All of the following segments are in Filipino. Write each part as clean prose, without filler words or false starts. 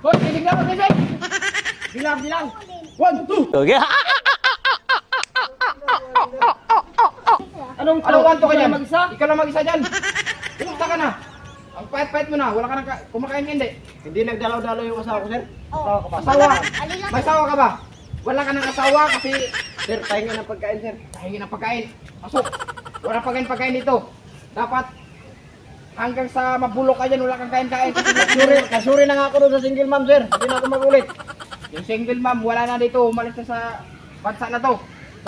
Hoy, gising. Bilang. 1, 2. Okay. Anong kanto ka dyan? Ikaw lang mag-isa dyan. Kumusta ka na? Ang pait-pait mo na. Wala ka nang kumakain hindi. Hindi nagdalaw-dalaw yung asawa ko, sir. Asawa. May asawa ka ba? Wala ka nang asawa kasi Sir, pahinga ng pagkain, sir. pahingi ng pagkain. Pasok. Wala pagkain dito. Dapat hanggang sa mabulok ka dyan, wala kang kain-kain. Kasuri na nga ako doon sa single mom, sir. Hindi na ako magulit. Yung single mom, wala na dito. Umalis na sa bansa na to.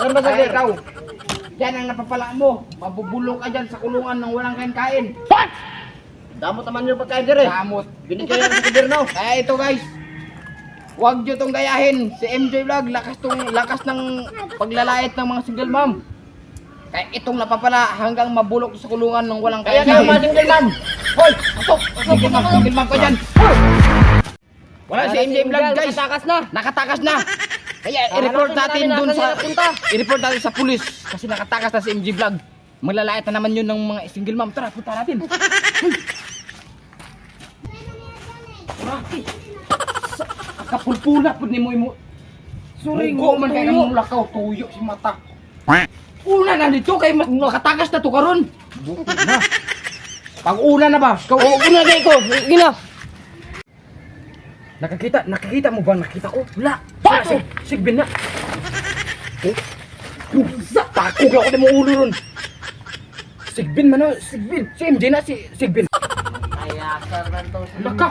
Saan ba, sir? Kaya ikaw, yan ang napapala mo. Mabubulok ka dyan sa kulungan ng walang kain-kain. Damot naman yung pagkain, sir, eh. Damot. Binigay ako sa gobyerno. Kaya ito guys, huwag nyo itong gayahin. Si MJ Vlog, lakas ng paglalait ng mga single mom. Kaya itong napapala hanggang mabulok sa kulungan ng walang Kaya kain-kain. kayo mga single mom. Hoy! Pasok! Single mom ka dyan! Wala si MJ Vlog guys! Nakatakas na! Kaya i-report natin dun sa... I-report natin sa pulis. Kasi nakatakas na si MJ Vlog. Maglalait na naman yun ng mga single mom. Tara, punta natin. Kapulpula po ni mo. Sorry, man kaya mong lakaw. Tuyo si mata. Una na dito kay mas nakatakas na to karon. Bukod na. Pag una na ba? Una na ko. Gina. Nakikita mo ba? Nakita ko. Wala. Sigbin na. Takog ako na mo ulo ron. Sigbin man, Sigbin. Si MJ na si Sigbin. Kaya, sir, nanto sa Laka.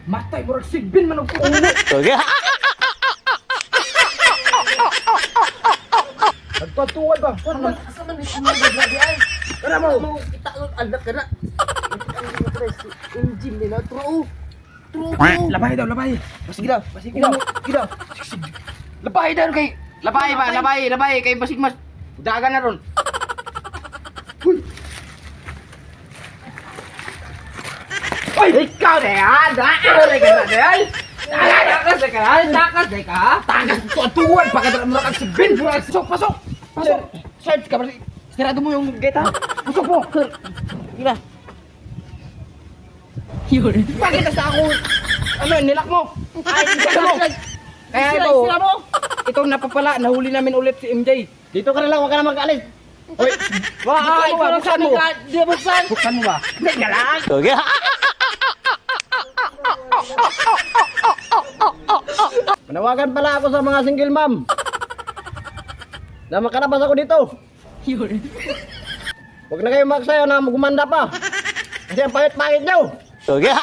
Matay mo rin Sigbin man ang ulo. Okay. Nagpatuwad ba? Asa man ito mga gabi ay? Kara mo. Kita ko, alda ka na. Engine nila, true. Labay daw, labay. Sige daw. Labay daw kay... Labay kay basig mas. Daga na ron. Uy! Uy! Ikaw na yan! Takas ka! Takas tuwan! Pagkatala mo kang Sigbin! Pasok! Search ka! Sirado mo yung gate ha! Pasok mo! Gina. Pakita sa ako! Ano, nilak mo! Ay, Kaya ito napapala, nahuli namin ulit si MJ. dito ka na lang, huwag ka na mag-alis. Hoy! Buksan mo! Di buksan. Buksan mo ba? Teka lang. Okay. Manawagan pala ako sa mga single mom. Na makalabas ako dito. Huwag na kayo magsayo na magumanda pa. Kasi ang pangit-pangit nyo. Okay.